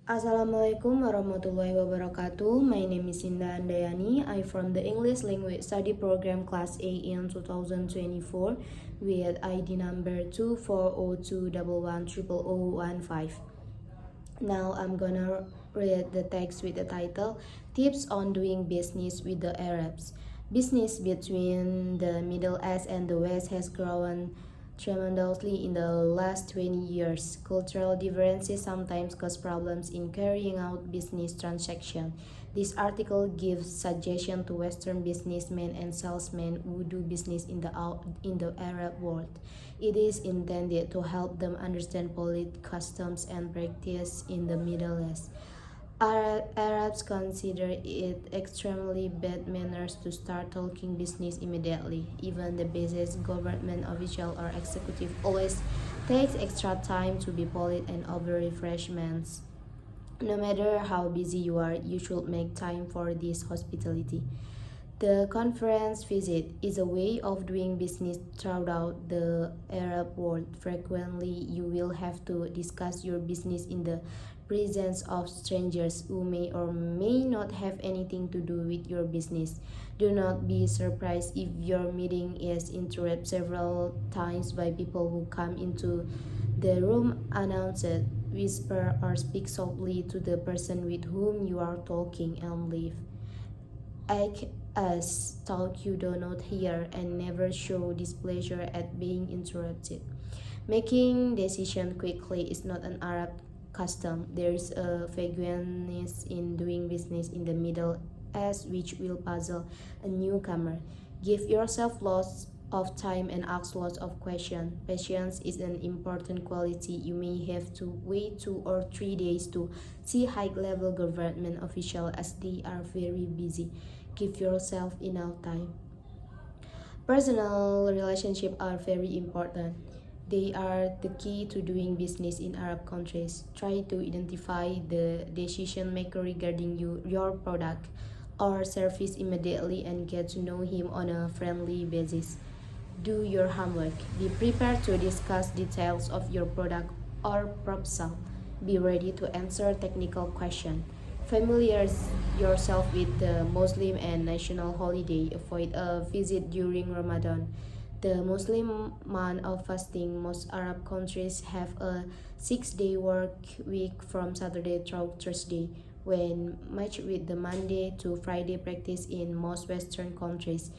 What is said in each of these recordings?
Assalamualaikum warahmatullahi wabarakatuh. My name is Indah Andayani. I'm from the English Language Study Program Class A in 2024 with ID number 2402110015. Now I'm gonna read the text with the title Tips on Doing Business with the Arabs. Business between the Middle East and the West has grown tremendously in the last 20 years. Cultural differences sometimes cause problems in carrying out business transactions. This article gives suggestions to Western businessmen and salesmen who do business in the Arab world. It is intended to help them understand polite customs and practice in the Middle East. Arabs consider it extremely bad manners to start talking business immediately. Even the busiest government official or executive always takes extra time to be polite and offer refreshments. No matter how busy you are, you should make time for this hospitality. The conference visit is a way of doing business throughout the Arab world. Frequently, you will have to discuss your business in the presence of strangers who may or may not have anything to do with your business. Do not be surprised if your meeting is interrupted several times by people who come into the room unannounced, whisper or speak softly to the person with whom you are talking, and leave. Act as though you do not hear and never show displeasure at being interrupted. Making decisions quickly is not an Arab custom. There is a vagueness in doing business in the Middle East which will puzzle a newcomer. Give yourself lots of time and ask lots of questions. Patience is an important quality. You may have to wait 2 or 3 days to see high-level government officials as they are very busy. Give yourself enough time. Personal relationships are very important. They are the key to doing business in Arab countries. Try to identify the decision maker regarding your product or service immediately and get to know him on a friendly basis. Do your homework. Be prepared to discuss details of your product or proposal. Be ready to answer technical questions. Familiarize yourself with the Muslim and national holiday. Avoid a visit during Ramadan, the Muslim month of fasting. Most Arab countries have a 6-day work week from Saturday through Thursday, when matched with the Monday to Friday practice in most Western countries.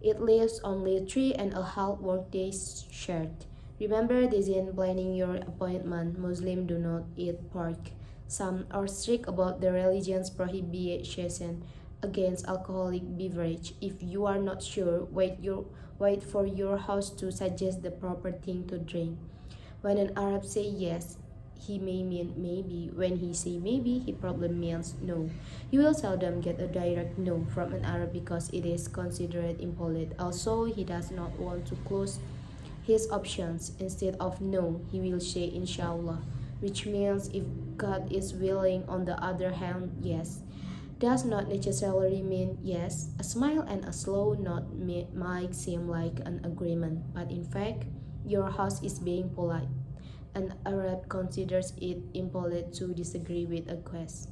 It leaves only 3.5 workdays shared. Remember this in planning your appointment. Muslims do not eat pork. Some are strict about the religion's prohibition against alcoholic beverage. If you are not sure, wait for your host to suggest the proper thing to drink. When an Arab say yes, he may mean maybe. When he say maybe, he probably means no. You will seldom get a direct no from an Arab because it is considered impolite. Also, he does not want to close his options. Instead of no, he will say inshallah, which means if God is willing. On the other hand, yes does not necessarily mean yes. A smile and a slow nod might seem like an agreement, but in fact, your host is being polite. An Arab considers it impolite to disagree with a request.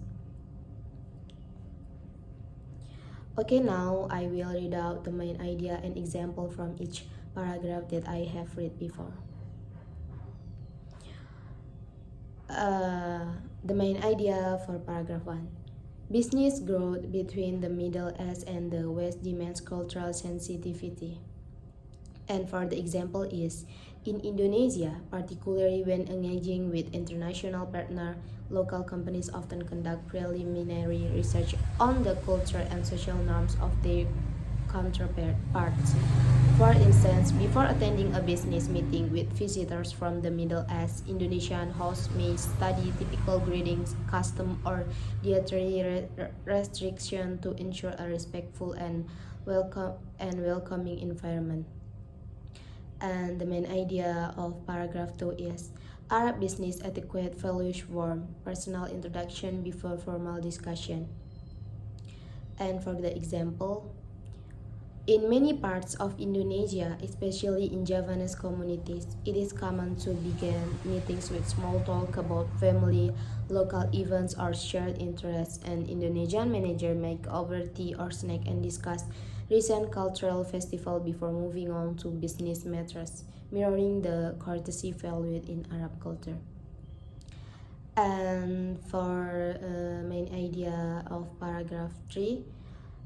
Okay, now I will read out the main idea and example from each paragraph that I have read before. The main idea for paragraph 1. Business growth between the Middle East and the West demands cultural sensitivity. And for the example is, in Indonesia, particularly when engaging with international partners, local companies often conduct preliminary research on the culture and social norms of their counterparts. For instance, before attending a business meeting with visitors from the Middle East, Indonesian hosts may study typical greetings, custom, or dietary restriction to ensure a respectful and welcoming environment. And the main idea of paragraph 2 is Arab business etiquette values warm, personal introduction before formal discussion. And for the example, In many parts of Indonesia, especially in Javanese communities, it is common to begin meetings with small talk about family, local events, or shared interests. An Indonesian manager make over tea or snack and discuss recent cultural festival before moving on to business matters, mirroring the courtesy valued in Arab culture. And for main idea of paragraph 3,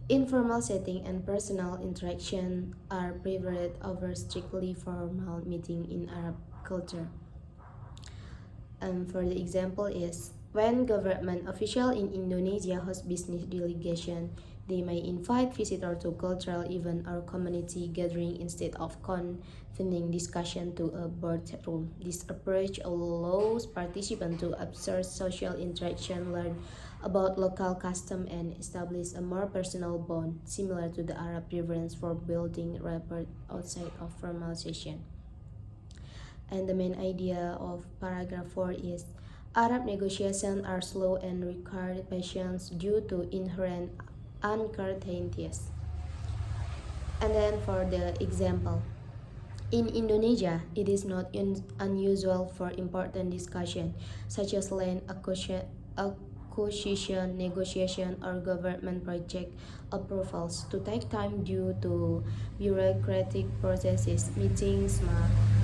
informal setting and personal interaction are preferred over strictly formal meeting in Arab culture. And for the example is, when government official in Indonesia host business delegation, they may invite visitor to cultural event or community gathering instead of convening discussion to a boardroom. This approach allows participants to observe social interaction, learn about local custom, and establish a more personal bond, similar to the Arab preference for building rapport outside of formal session. And the main idea of paragraph 4 is, Arab negotiations are slow and require patience due to inherent uncertainties. And then for the example, in Indonesia, it is not unusual for important discussion such as land acquisition, negotiation, or government project approvals to take time due to bureaucratic processes. Meetings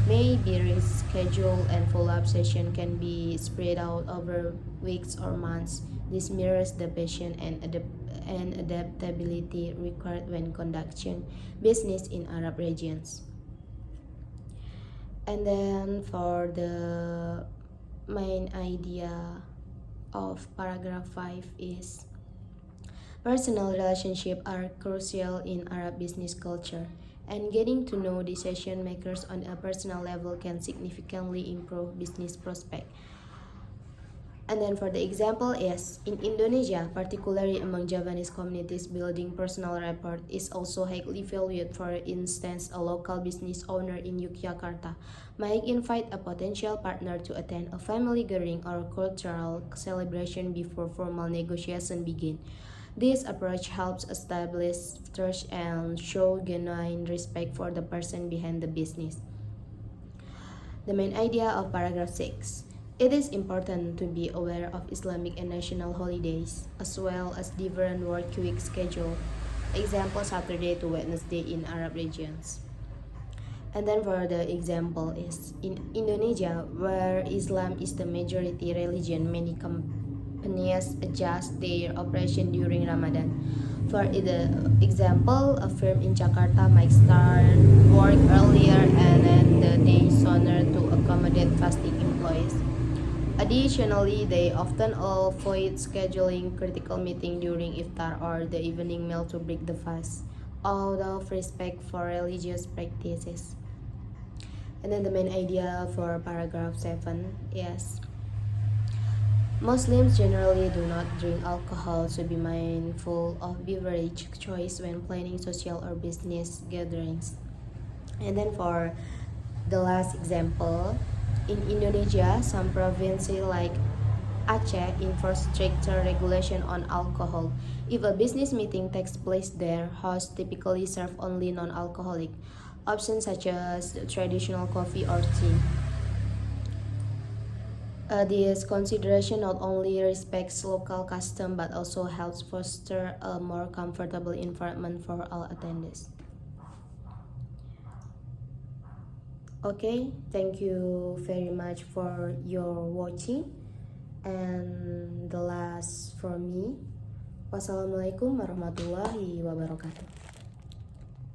may be rescheduled and follow-up session can be spread out over weeks or months. This mirrors the patience and adaptability required when conducting business in Arab regions. And then for the main idea of paragraph 5 is, personal relationships are crucial in Arab business culture, and getting to know decision makers on a personal level can significantly improve business prospects. And then for the example is, in Indonesia, particularly among Javanese communities, building personal rapport is also highly valued. For instance, a local business owner in Yogyakarta might invite a potential partner to attend a family gathering or cultural celebration before formal negotiations begin. This approach helps establish trust and show genuine respect for the person behind the business. The main idea of paragraph 6. It is important to be aware of Islamic and national holidays, as well as different work week schedule, example Saturday to Wednesday in Arab regions. And then for the example is, in Indonesia, where Islam is the majority religion, many companies adjust their operation during Ramadan. For the example, a firm in Jakarta might start work earlier and then the day sooner to accommodate fasting employees. Additionally, they often avoid scheduling critical meeting during iftar or the evening meal to break the fast, out of respect for religious practices. And then the main idea for paragraph 7 is, Muslims generally do not drink alcohol, so be mindful of beverage choice when planning social or business gatherings. And then for the last example, in Indonesia, some provinces like Aceh enforce stricter regulation on alcohol. If a business meeting takes place there, hosts typically serve only non-alcoholic options such as traditional coffee or tea. This consideration not only respects local custom but also helps foster a more comfortable environment for all attendees. Okay, thank you very much for your watching. And the last for me, wassalamualaikum warahmatullahi wabarakatuh.